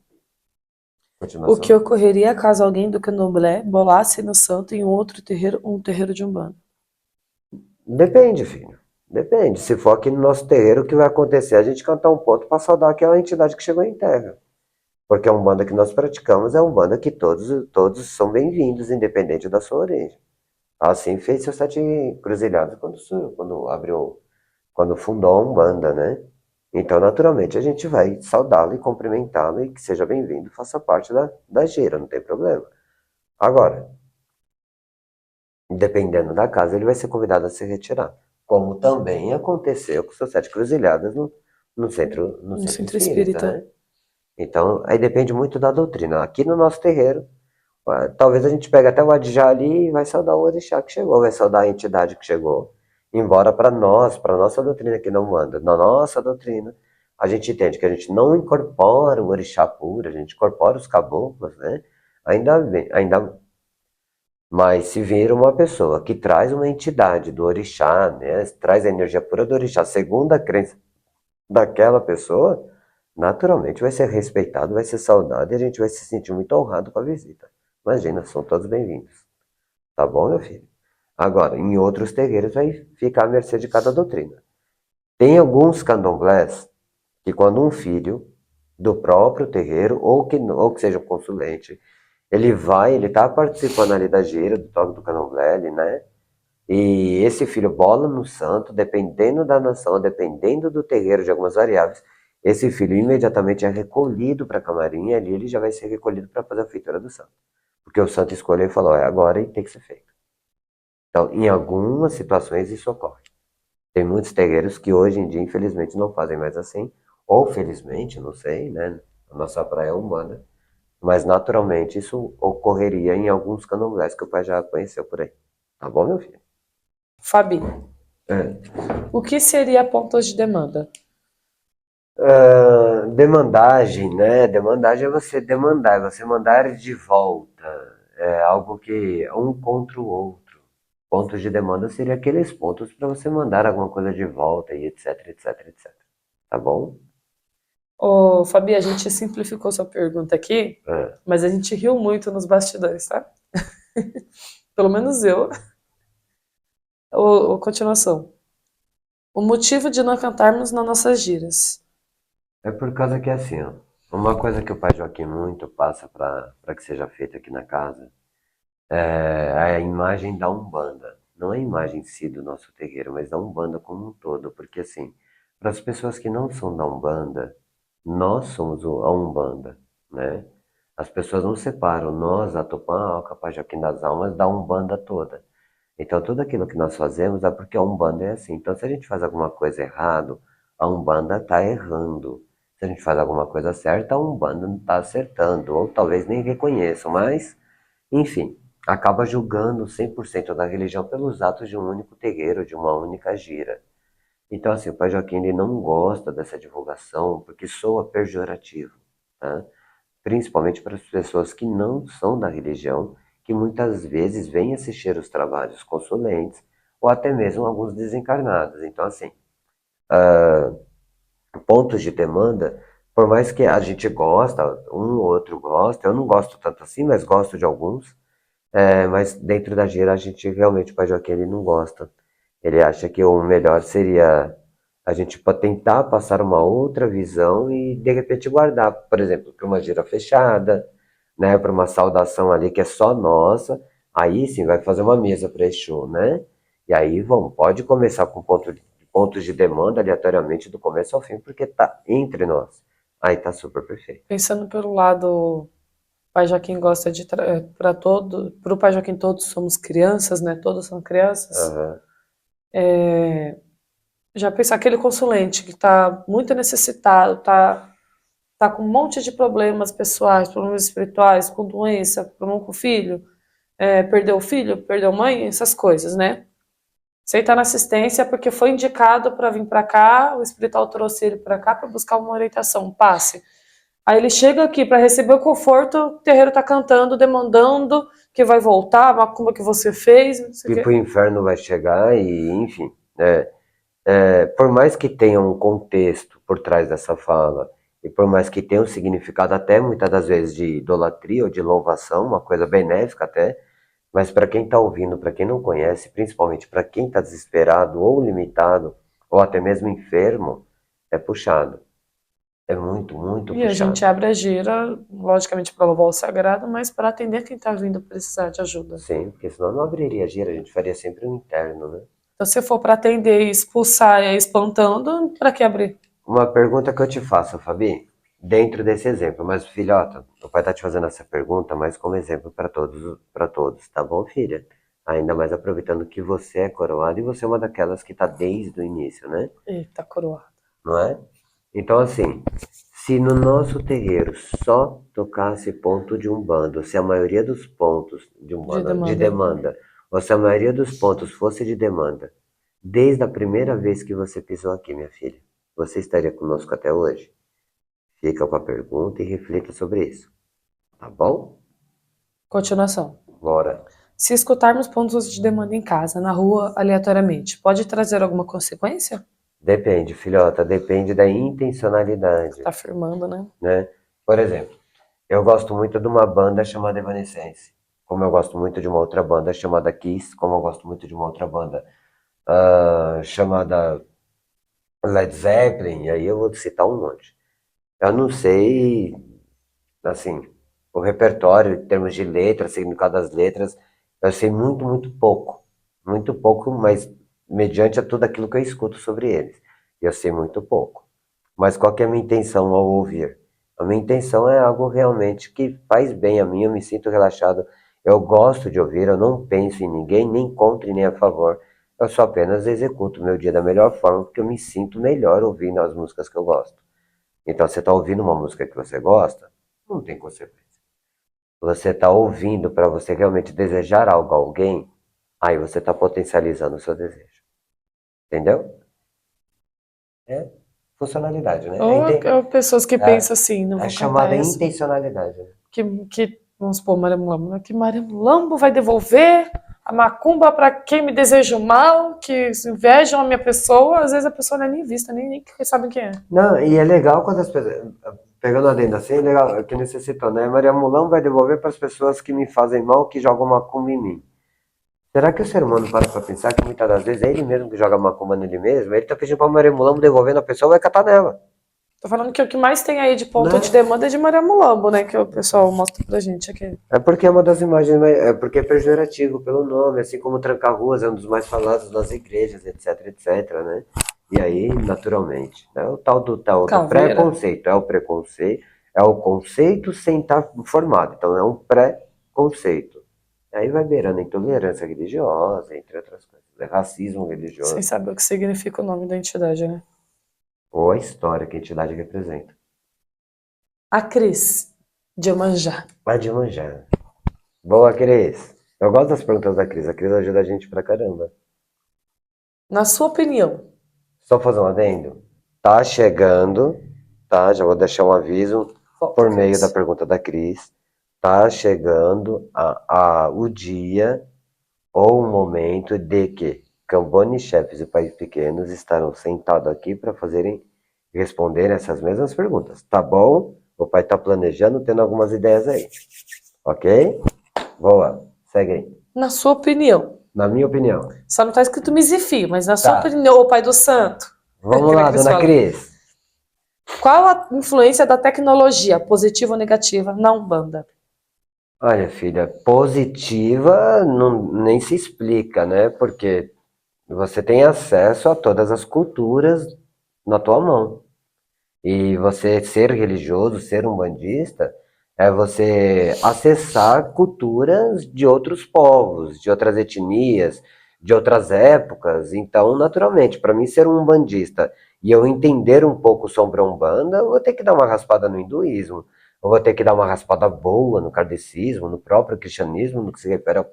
O que Continuação. ocorreria caso alguém do candomblé bolasse no santo em um outro terreiro ou um terreiro de Umbanda? Depende, filho. Depende. Se for aqui no nosso terreiro, o que vai acontecer? A gente cantar um ponto para saudar aquela entidade que chegou em terra. Porque a Umbanda que nós praticamos é a Umbanda que todos são bem-vindos, independente da sua origem. Assim fez seu Sete Cruzilhados quando abriu, quando fundou a Umbanda, né? Então, naturalmente, a gente vai saudá-lo e cumprimentá-lo e que seja bem-vindo, faça parte da gira, não tem problema. Agora, dependendo da casa, ele vai ser convidado a se retirar. Como também aconteceu com o seu Sete Cruzilhadas no No centro centro espírita, espírita. né? Então, aí depende muito da doutrina. Aqui no nosso terreiro, talvez a gente pegue até o Adjá ali e vai saudar o orixá que chegou, vai saudar a entidade que chegou. Embora para nós, para nossa doutrina que não manda, na nossa doutrina, a gente entende que a gente não incorpora o orixá puro, a gente incorpora os caboclos, né? Ainda bem, ainda mas se vir uma pessoa que traz uma entidade do orixá, né? Traz a energia pura do orixá, segundo a crença daquela pessoa, naturalmente vai ser respeitado, vai ser saudado e a gente vai se sentir muito honrado com a visita. Imagina, são todos bem-vindos. Tá bom, meu filho? Agora, em outros terreiros vai ficar à mercê de cada doutrina. Tem alguns candomblés que quando um filho do próprio terreiro, ou que seja um consulente, ele tá participando ali da gira, do toque do candomblé, né? E esse filho bola no santo, dependendo da nação, dependendo do terreiro, de algumas variáveis, esse filho imediatamente é recolhido para a camarim e ali ele já vai ser recolhido para fazer a feitura do santo. Porque o santo escolheu e falou, é agora e tem que ser feito. Então, em algumas situações isso ocorre. Tem muitos terreiros que hoje em dia, infelizmente, não fazem mais assim, ou felizmente, não sei, né? A nossa praia é humana, mas naturalmente isso ocorreria em alguns candomblés que o pai já conheceu por aí. Tá bom, meu filho? Fabi, É. o que seria pontos de demanda? Demandagem, né? Demandagem é você demandar, é você mandar de volta. É algo que é um contra o outro. Pontos de demanda seria aqueles pontos para você mandar alguma coisa de volta e etc, etc, etc. Tá bom? Ô, Fabi, a gente simplificou sua pergunta aqui, É. mas a gente riu muito nos bastidores, tá? Pelo menos eu. Continuação. O motivo de não cantarmos nas nossas giras. É por causa que assim, ó, uma coisa que o pai Joaquim muito passa para que seja feita aqui na casa é a imagem da Umbanda. Não é a imagem em si do nosso terreiro, mas da Umbanda como um todo. Porque assim, para as pessoas que não são da Umbanda, nós somos a Umbanda, né? As pessoas não separam nós, a Tupã, a Capaz Joaquim das Almas, da Umbanda toda. Então, tudo aquilo que nós fazemos é porque a Umbanda é assim. Então, se a gente faz alguma coisa errado, a Umbanda está errando. Se a gente faz alguma coisa certa, a Umbanda não está acertando. Ou talvez nem reconheçam, mas, enfim, acaba julgando 100% da religião pelos atos de um único terreiro, de uma única gira. Então, assim, o Pai Joaquim ele não gosta dessa divulgação porque soa pejorativo, tá? Principalmente para as pessoas que não são da religião, que muitas vezes vêm assistir os trabalhos consulentes, ou até mesmo alguns desencarnados. Então, assim, pontos de demanda, por mais que a gente gosta, um ou outro gosta, eu não gosto tanto assim, mas gosto de alguns, mas dentro da gira a gente realmente, o Pai Joaquim, ele não gosta. Ele acha que o melhor seria a gente tentar passar uma outra visão e de repente guardar, por exemplo, para uma gira fechada, né, para uma saudação ali que é só nossa, aí sim vai fazer uma mesa para esse show, né? E aí vamos, pode começar com pontos de demanda aleatoriamente do começo ao fim, porque tá entre nós. Aí tá super perfeito. Pensando pelo lado, o Pai Joaquim gosta de para o Pai Joaquim todos somos crianças, né? Todos são crianças. Aham. Já pensar aquele consulente que está muito necessitado, tá com um monte de problemas pessoais, problemas espirituais, com doença, problema com o filho, perdeu o filho, perdeu a mãe, essas coisas, né? Você está na assistência porque foi indicado para vir para cá, o espiritual trouxe ele para cá para buscar uma orientação, um passe. Aí ele chega aqui para receber o conforto, o terreiro está cantando, demandando que vai voltar, a macumba que você fez, não sei o Que quê. pro inferno vai chegar e, enfim, né? Por mais que tenha um contexto por trás dessa fala, e por mais que tenha um significado até muitas das vezes de idolatria ou de louvação, uma coisa benéfica até, mas para quem está ouvindo, para quem não conhece, principalmente para quem está desesperado ou limitado, ou até mesmo enfermo, é puxado. É muito, muito E a gente puxado. abre a gira, logicamente para louvar o sagrado, mas para atender quem está vindo precisar de ajuda. Sim, porque senão não abriria a gira, a gente faria sempre um interno, né? Então, se for para atender e expulsar e ir espantando, para que abrir? Uma pergunta que eu te faço, Fabi, dentro desse exemplo, mas filhota, o pai tá te fazendo essa pergunta, mas como exemplo para todos, tá bom, filha? Ainda mais aproveitando que você é coroada e você é uma daquelas que tá desde o início, né? Eita, coroa. Não é? Então, assim, se no nosso terreiro só tocasse ponto de umbanda, ou se a maioria dos pontos de De umbanda, de demanda. demanda, ou se a maioria dos pontos fosse de demanda, desde a primeira vez que você pisou aqui, minha filha, você estaria conosco até hoje? Fica com a pergunta e reflita sobre isso. Tá bom? Continuação. Bora. Se escutarmos pontos de demanda em casa, na rua, aleatoriamente, pode trazer alguma consequência? Depende, filhota, depende da intencionalidade, Tá afirmando, né? né? Por exemplo, eu gosto muito de uma banda chamada Evanescence, como eu gosto muito de uma outra banda chamada Kiss, como eu gosto muito de uma outra banda chamada Led Zeppelin, e aí eu vou citar um monte. Eu não sei, assim, o repertório em termos de letras, significado das letras, eu sei muito pouco, mas mediante a tudo aquilo que eu escuto sobre eles, eu sei muito pouco. Mas qual que é a minha intenção ao ouvir? A minha intenção é algo realmente que faz bem a mim, eu me sinto relaxado, eu gosto de ouvir, eu não penso em ninguém, nem contra e nem a favor, eu só apenas executo o meu dia da melhor forma, porque eu me sinto melhor ouvindo as músicas que eu gosto. Então, você está ouvindo uma música que você gosta, não tem consequência. Você está ouvindo para você realmente desejar algo a alguém, aí você está potencializando o seu desejo. Entendeu? É funcionalidade, né? Ou pessoas que É, pensam assim, não é vou cantar chamada isso, intencionalidade, né? vamos supor, Maria Mulambo, né? Que Maria Mulambo vai devolver a macumba para quem me deseja o mal, que invejam a minha pessoa, às vezes a pessoa não é nem vista, nem sabe quem é. Não, e é legal quando as pessoas. Pegando adendo assim, é legal, que necessitou, né? Maria Mulão vai devolver para as pessoas que me fazem mal, que jogam macumba em mim. Será que o ser humano para pensar que muitas das vezes é ele mesmo que joga macumba nele mesmo? Ele tá pedindo pra Maria Mulão devolvendo a pessoa, vai catar nela, Tô falando que o que mais tem aí de ponto de né? demanda é de Maria Mulambo, né? Que o pessoal mostra pra gente aqui. É porque é uma das imagens, é porque é pejorativo pelo nome, assim como tranca-ruas é um dos mais falados nas igrejas, etc, etc, né? E aí, naturalmente, né? O tal do Caveira. preconceito, é o preconceito, É o conceito sem estar formado. Então, é um pré-conceito. Aí vai beirando a intolerância religiosa, entre outras coisas. É racismo Sem religioso. saber o que significa o nome da entidade, né? Ou a história que a entidade representa. A Cris, de Iemanjá. Vai de manjar. Boa, Cris. Eu gosto das perguntas da Cris. A Cris ajuda a gente pra caramba. Na sua opinião, Só fazer um adendo. Tá chegando, tá? Já vou deixar um aviso volta, por meio da Cris. pergunta da Cris. Tá chegando o dia ou o momento de que Cambone, chefes e pais pequenos estarão sentados aqui para responder essas mesmas perguntas. Tá bom? O pai tá planejando, tendo algumas ideias aí. Ok? Boa. Segue aí. Na sua opinião. Na minha opinião. Só não tá escrito misifio, mas na sua Tá. opinião, ô pai do santo. Vamos Que nem lá, Cris dona fala. Cris. Qual a influência da tecnologia, positiva ou negativa, na Umbanda? Olha, filha, positiva nem se explica, né? Porque você tem acesso a todas as culturas na tua mão. E você ser religioso, ser umbandista, é você acessar culturas de outros povos, de outras etnias, de outras épocas. Então, naturalmente, para mim ser um umbandista e eu entender um pouco sobre a Umbanda, eu vou ter que dar uma raspada no hinduísmo, eu vou ter que dar uma raspada boa no kardecismo, no próprio cristianismo, no que se refere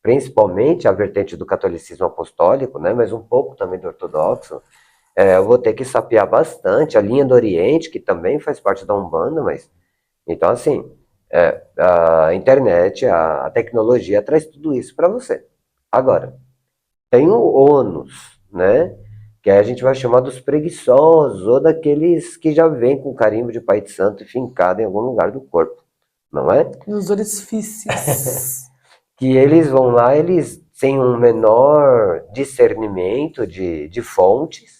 principalmente à vertente do catolicismo apostólico, né? Mas um pouco também do ortodoxo. Eu vou ter que sapear bastante a linha do Oriente, que também faz parte da Umbanda, mas. Então, assim, a internet, a tecnologia traz tudo isso para você. Agora, tem o ônus, né? Que aí a gente vai chamar dos preguiçosos, ou daqueles que já vêm com carimbo de pai de santo e fincado em algum lugar do corpo, não é? Nos orifícios. Que eles vão lá, eles têm um menor discernimento de fontes,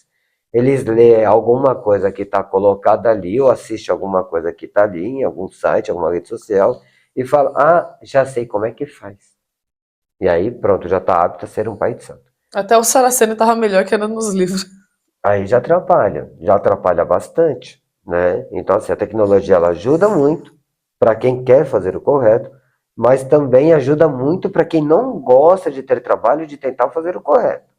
eles lêem alguma coisa que está colocada ali, ou assistem alguma coisa que está ali, em algum site, alguma rede social, e falam, ah, já sei como é que faz. E aí, pronto, já está apto a ser um pai de santo. Até o Saraceno tava melhor que era nos livros. Aí já atrapalha bastante, né? Então, assim, a tecnologia ela ajuda muito para quem quer fazer o correto, mas também ajuda muito para quem não gosta de ter trabalho de tentar fazer o correto.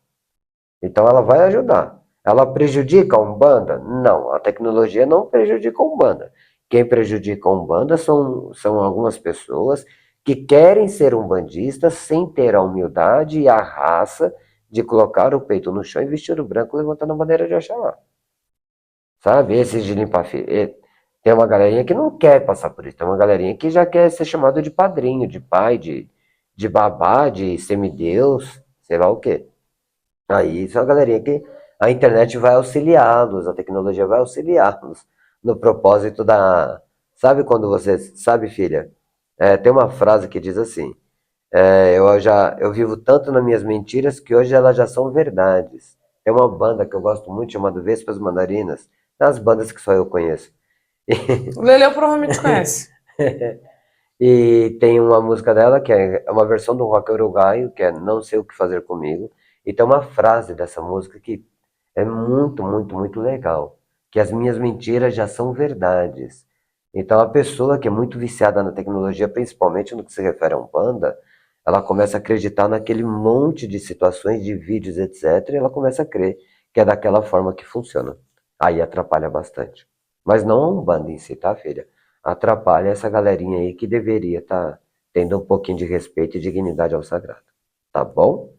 Então, ela vai ajudar. Ela prejudica a Umbanda? Não, a tecnologia não prejudica a Umbanda. Quem prejudica a Umbanda são algumas pessoas que querem ser umbandistas sem ter a humildade e a raça de colocar o peito no chão e vestir o branco levantando a bandeira de Oxalá. Sabe? Esses de limpar fio. Tem uma galerinha que não quer passar por isso. Tem uma galerinha que já quer ser chamado de padrinho, de pai, de babá, de semideus, sei lá o quê. Aí isso é uma galerinha que a internet vai auxiliá-los, a tecnologia vai auxiliá-los no propósito da. Sabe quando você. Sabe, filha? Tem uma frase que diz assim: eu vivo tanto nas minhas mentiras que hoje elas já são verdades. Tem uma banda que eu gosto muito chamada Vespas Mandarinas, das bandas que só eu conheço. O Leleu provavelmente conhece. E tem uma música dela que é uma versão do rock uruguaio, que é Não Sei O Que Fazer Comigo. E tem uma frase dessa música que é muito, muito, muito legal. Que as minhas mentiras já são verdades. Então a pessoa que é muito viciada na tecnologia, principalmente no que se refere a um panda, ela começa a acreditar naquele monte de situações, de vídeos, etc. E ela começa a crer que é daquela forma que funciona. Aí atrapalha bastante. Mas não a Umbanda em si, tá, filha? Atrapalha essa galerinha aí que deveria estar tendo um pouquinho de respeito e dignidade ao sagrado. Tá bom?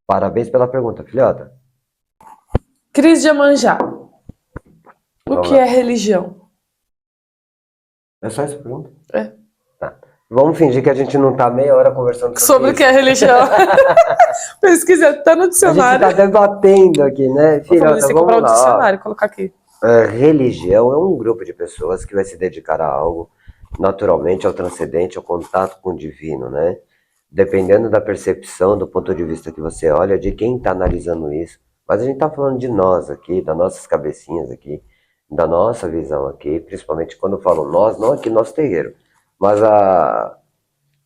Parabéns pela pergunta, filhota. Cris de Iemanjá. O Vamos que é lá. religião? É só essa pergunta? É. Tá. Vamos fingir que a gente não tá meia hora conversando Sobre sobre o que isso. é religião? Pesquise até no A gente dicionário. está debatendo aqui, né? Vou falar isso, Filhota, tem que comprar vamos um lá. Ó. dicionário e colocar aqui. Religião é um grupo de pessoas que vai se dedicar a algo, naturalmente ao transcendente, ao contato com o divino, né? Dependendo da percepção, do ponto de vista que você olha, de quem está analisando isso. Mas a gente está falando de nós aqui, das nossas cabecinhas aqui, da nossa visão aqui, principalmente quando eu falo nós, não aqui nosso terreiro, mas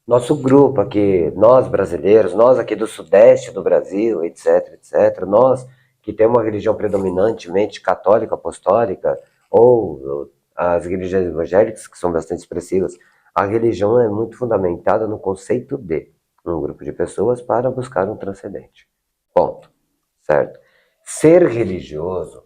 nosso grupo aqui, nós brasileiros, nós aqui do sudeste do Brasil, etc, etc, nós que temos uma religião predominantemente católica, apostólica, ou as religiões evangélicas, que são bastante expressivas, a religião é muito fundamentada no conceito de um grupo de pessoas para buscar um transcendente. Ponto. Certo? Ser religioso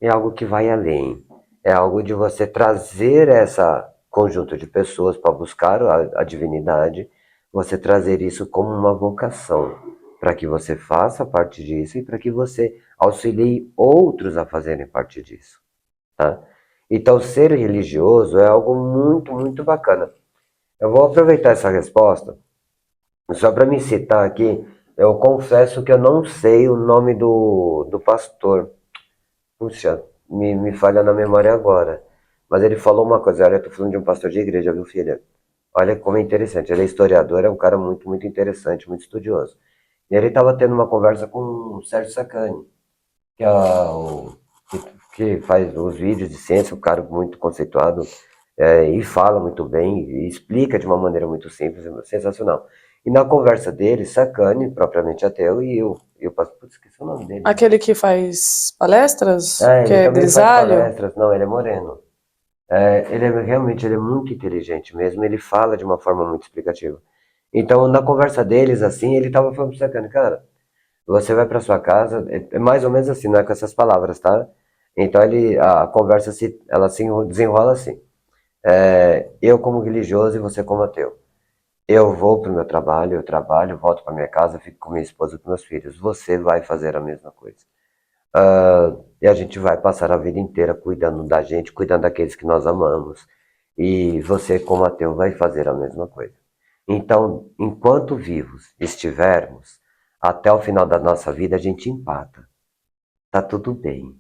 é algo que vai além. É algo de você trazer essa conjunto de pessoas para buscar a divindade, você trazer isso como uma vocação, para que você faça parte disso e para que você auxilie outros a fazerem parte disso. Tá? Então, ser religioso é algo muito, muito bacana. Eu vou aproveitar essa resposta, só para me citar aqui, eu confesso que eu não sei o nome do pastor. Puxa, me falha na memória agora. Mas ele falou uma coisa, olha, eu tô falando de um pastor de igreja, viu, filha? Olha como é interessante. Ele é historiador, é um cara muito, muito interessante, muito estudioso. E ele estava tendo uma conversa com o Sérgio Sacani, que é que faz os vídeos de ciência, um cara muito conceituado, e fala muito bem, e explica de uma maneira muito simples, sensacional. E na conversa dele, Sacani, propriamente ateu, e eu putz, esqueci o nome dele. Aquele que faz palestras, que Ele é também faz grisalho? palestras, não, ele é moreno. Ele é realmente ele é muito inteligente mesmo, ele fala de uma forma muito explicativa. Então, na conversa deles, assim, ele estava falando pro Sacani, cara, você vai para sua casa, é mais ou menos assim, não é com essas palavras, tá? Então a conversa ela se desenrola assim. Eu como religioso e você como ateu. Eu vou para o meu trabalho, eu trabalho, volto para minha casa, fico com minha esposa e com meus filhos. Você vai fazer a mesma coisa. E a gente vai passar a vida inteira cuidando da gente, cuidando daqueles que nós amamos. E você como ateu vai fazer a mesma coisa. Então, enquanto vivos estivermos, até o final da nossa vida a gente empata. Tá tudo bem.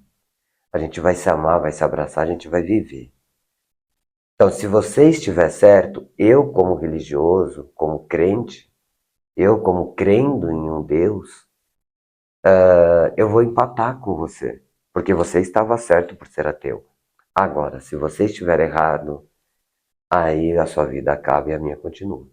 A gente vai se amar, vai se abraçar, a gente vai viver. Então, se você estiver certo, eu como religioso, como crente, eu como crendo em um Deus, eu vou empatar com você, porque você estava certo por ser ateu. Agora, se você estiver errado, aí a sua vida acaba e a minha continua.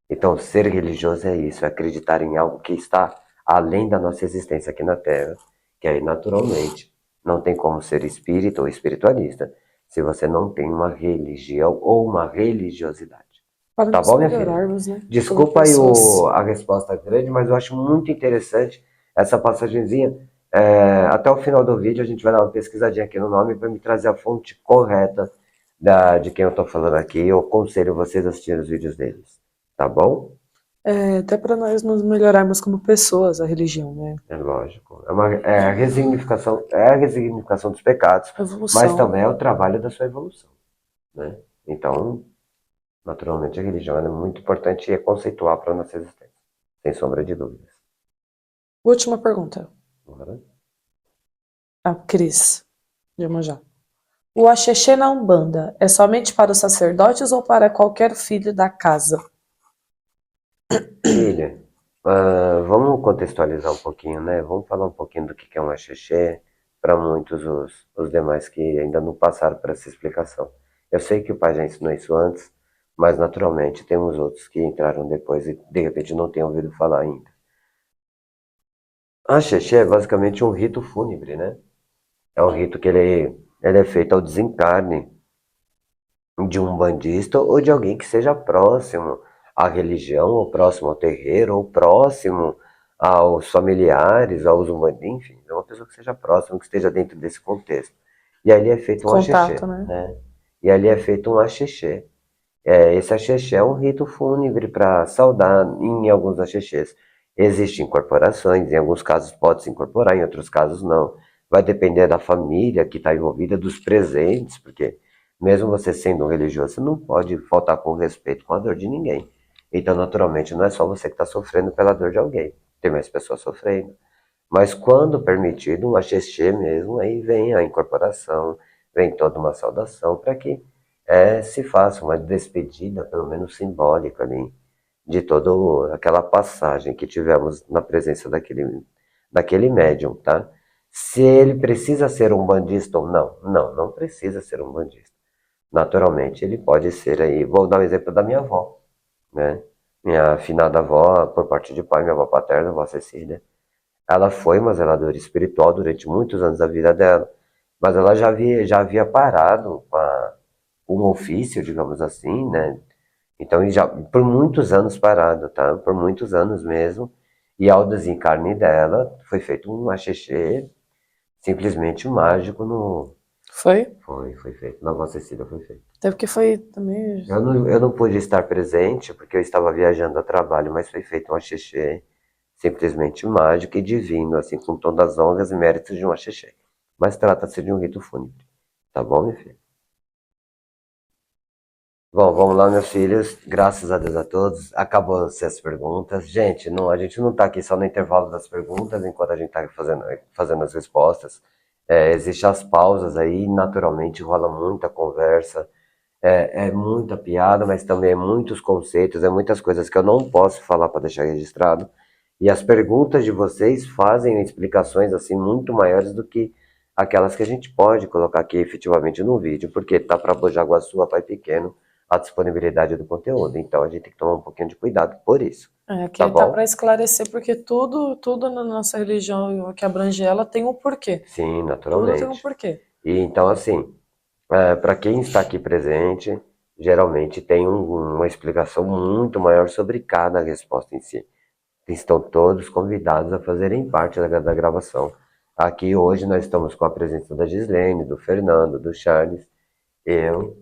Então, ser religioso é isso, é acreditar em algo que está além da nossa existência aqui na Terra, que aí naturalmente não tem como ser espírita ou espiritualista se você não tem uma religião ou uma religiosidade. Para Tá nos bom, minha filha? melhorarmos, né? Como Desculpa aí pessoas. a resposta grande, mas eu acho muito interessante essa passagenzinha. Até o final do vídeo a gente vai dar uma pesquisadinha aqui no nome para me trazer a fonte correta de quem eu estou falando aqui. Eu aconselho vocês a assistirem os vídeos deles. Tá bom? Até para nós nos melhorarmos como pessoas, a religião, né? É lógico. É a resignificação dos pecados, mas Evolução. também é o trabalho da sua evolução, né? Então, naturalmente, a religião é muito importante e é conceitual para a nossa existência, sem sombra de dúvidas. Última pergunta. Bora? A Cris, de Manjá. O axexê na Umbanda é somente para os sacerdotes ou para qualquer filho da casa? Filha, vamos contextualizar um pouquinho, né? Vamos falar um pouquinho do que é um axixé para muitos os demais que ainda não passaram por essa explicação. Eu sei que o pai já ensinou isso antes, mas naturalmente temos outros que entraram depois e de repente não têm ouvido falar ainda. Axixé é basicamente um rito fúnebre, né? É um rito que ele é feito ao desencarne de um bandista ou de alguém que seja próximo à religião, ou próximo ao terreiro, ou próximo aos familiares, aos humanos, enfim, é uma pessoa que seja próxima, que esteja dentro desse contexto. E ali é feito um axixé, Contato, né? né? E ali é feito um axixé. Esse axixé é um rito fúnebre para saudar em alguns axixés. Existem incorporações, em alguns casos pode se incorporar, em outros casos não. Vai depender da família que está envolvida, dos presentes, porque mesmo você sendo um religioso, você não pode faltar com respeito com a dor de ninguém. Então, naturalmente, não é só você que está sofrendo pela dor de alguém, tem mais pessoas sofrendo. Mas quando permitido, um axixé mesmo, aí vem a incorporação, vem toda uma saudação para que se faça uma despedida, pelo menos simbólica ali, de toda aquela passagem que tivemos na presença daquele médium, tá? Se ele precisa ser um bandista ou não? Não, não precisa ser um bandista. Naturalmente, ele pode ser aí, vou dar o exemplo da minha avó, né? Minha afinada avó, por parte de pai, minha avó paterna, a avó Cecília, ela foi uma zeladora espiritual durante muitos anos da vida dela, mas ela já havia parado um ofício, digamos assim, né? Então, ele já por muitos anos parado, tá? Por muitos anos mesmo. E ao desencarne dela, foi feito um axixê simplesmente mágico no. Foi? Foi feito. Na Vossa Cecília foi feito. Até porque foi também. Eu não pude estar presente porque eu estava viajando a trabalho, mas foi feito um axixê simplesmente mágico e divino, assim, com todas as honras e méritos de um axixê. Mas trata-se de um rito fúnebre. Tá bom, meu filho? Bom, vamos lá, meus filhos. Graças a Deus a todos. Acabou-se as perguntas. Gente, não, a gente não está aqui só no intervalo das perguntas, enquanto a gente está fazendo as respostas. Existem as pausas aí, naturalmente rola muita conversa, é muita piada, mas também é muitos conceitos, é muitas coisas que eu não posso falar para deixar registrado. E as perguntas de vocês fazem explicações assim muito maiores do que aquelas que a gente pode colocar aqui efetivamente no vídeo, porque tá para Bojaguaçu, a Pai Pequeno, a disponibilidade do conteúdo. Então a gente tem que tomar um pouquinho de cuidado por isso, tá Aqui tá para bom? esclarecer, porque tudo na nossa religião que abrange ela tem um porquê. Sim, Tudo tem um naturalmente. porquê. E então assim, para quem está aqui presente, geralmente tem uma explicação muito maior sobre cada resposta em si. Estão todos convidados a fazerem parte da gravação. Aqui hoje nós estamos com a presença da Gislene, do Fernando, do Charles, eu,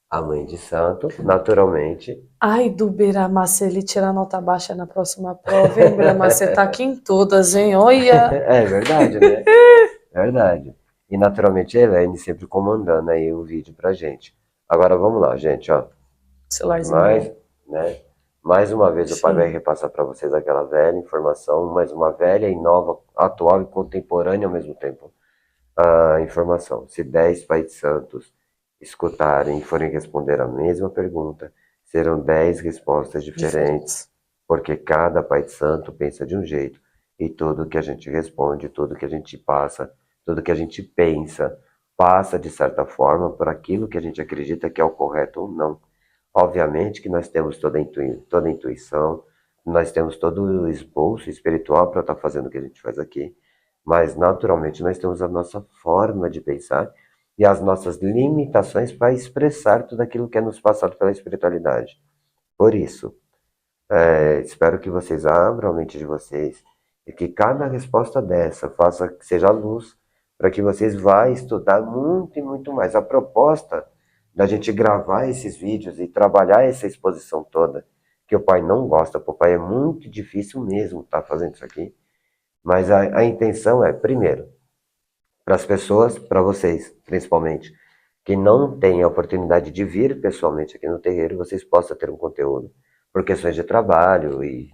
a mãe de santo, naturalmente. Ai, do Beramar, se ele tirar nota baixa na próxima prova, hein, Beramar? Você tá aqui em todas, hein? Olha! É verdade, né? Verdade. E naturalmente a Helene sempre comandando aí o vídeo pra gente. Agora vamos lá, gente, ó. Celularzinho Mais, bom. né? Mais uma vez o pai vai Sim. repassar para vocês aquela velha informação, mais uma velha e nova, atual e contemporânea ao mesmo tempo. A informação. Se 10 pais santos escutarem e forem responder a mesma pergunta, serão 10 respostas diferentes, Diferentes. porque cada pai de santo pensa de um jeito, e tudo que a gente responde, tudo que a gente passa, tudo que a gente pensa, passa de certa forma por aquilo que a gente acredita que é o correto ou não. Obviamente que nós temos toda a intuição, nós temos todo o esboço espiritual para estar fazendo o que a gente faz aqui, mas naturalmente nós temos a nossa forma de pensar e as nossas limitações para expressar tudo aquilo que é nos passado pela espiritualidade. Por isso, espero que vocês abram a mente de vocês e que cada resposta dessa faça que seja luz para que vocês vá estudar muito e muito mais. A proposta da gente gravar esses vídeos e trabalhar essa exposição toda, que o pai não gosta, para o pai é muito difícil mesmo estar fazendo isso aqui, mas a intenção é, primeiro, para as pessoas, para vocês, principalmente, que não têm a oportunidade de vir pessoalmente aqui no terreiro, vocês possam ter um conteúdo por questões de trabalho e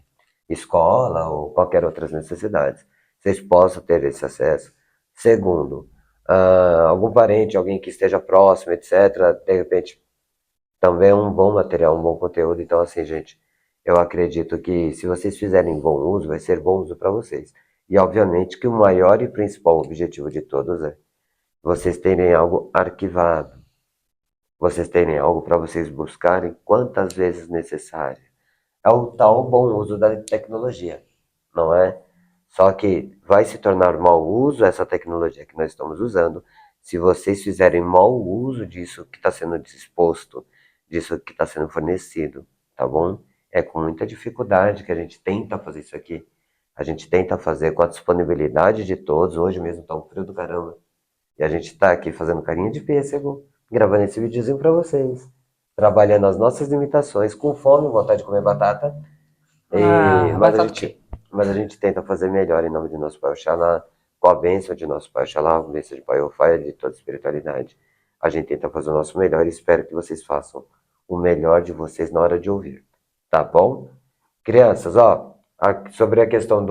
escola ou qualquer outras necessidades. Vocês possam ter esse acesso. Segundo, algum parente, alguém que esteja próximo, etc., de repente, também é um bom material, um bom conteúdo. Então, assim, gente, eu acredito que se vocês fizerem bom uso, vai ser bom uso para vocês. E, obviamente, que o maior e principal objetivo de todos é vocês terem algo arquivado, vocês terem algo para vocês buscarem quantas vezes necessário. É o tal bom uso da tecnologia, não é? Só que vai se tornar mau uso essa tecnologia que nós estamos usando se vocês fizerem mau uso disso que está sendo disposto, disso que está sendo fornecido, tá bom? É com muita dificuldade que a gente tenta fazer isso aqui. A gente tenta fazer com a disponibilidade de todos. Hoje mesmo está um frio do caramba. E a gente está aqui fazendo carinha de pêssego, gravando esse videozinho para vocês, trabalhando as nossas limitações, com fome, vontade de comer batata, Ah, mas a batata quente. gente, mas a gente tenta fazer melhor em nome de nosso Pai Oxalá, com a bênção de nosso Pai Oxalá, a bênção de Pai Ofai, de toda a espiritualidade. A gente tenta fazer o nosso melhor e espero que vocês façam o melhor de vocês na hora de ouvir. Tá bom? Crianças, ó, sobre a questão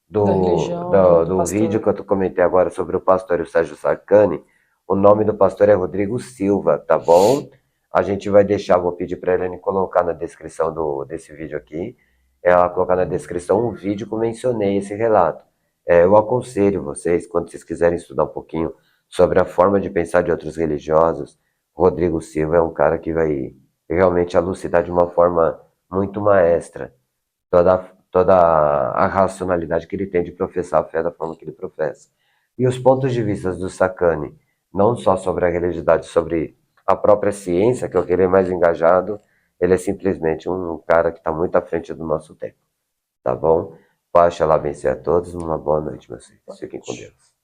Da religião, do do vídeo pastor. que eu comentei agora sobre o pastor e o Sérgio Sarcani, o nome do pastor é Rodrigo Silva, tá bom? A gente vai deixar, vou pedir para a Helene colocar na descrição desse vídeo aqui, ela colocar na descrição um vídeo que eu mencionei esse relato. Eu aconselho vocês, quando vocês quiserem estudar um pouquinho sobre a forma de pensar de outros religiosos, Rodrigo Silva é um cara que vai realmente elucidar de uma forma muito maestra toda a racionalidade que ele tem de professar a fé da forma que ele professa. E os pontos de vista do Sacani, não só sobre a religiosidade, sobre a própria ciência, que é o querer mais engajado, ele é simplesmente um cara que está muito à frente do nosso tempo. Tá bom? Paz, lá vencer a todos. Uma boa noite, meus filhos. Fiquem com Deus.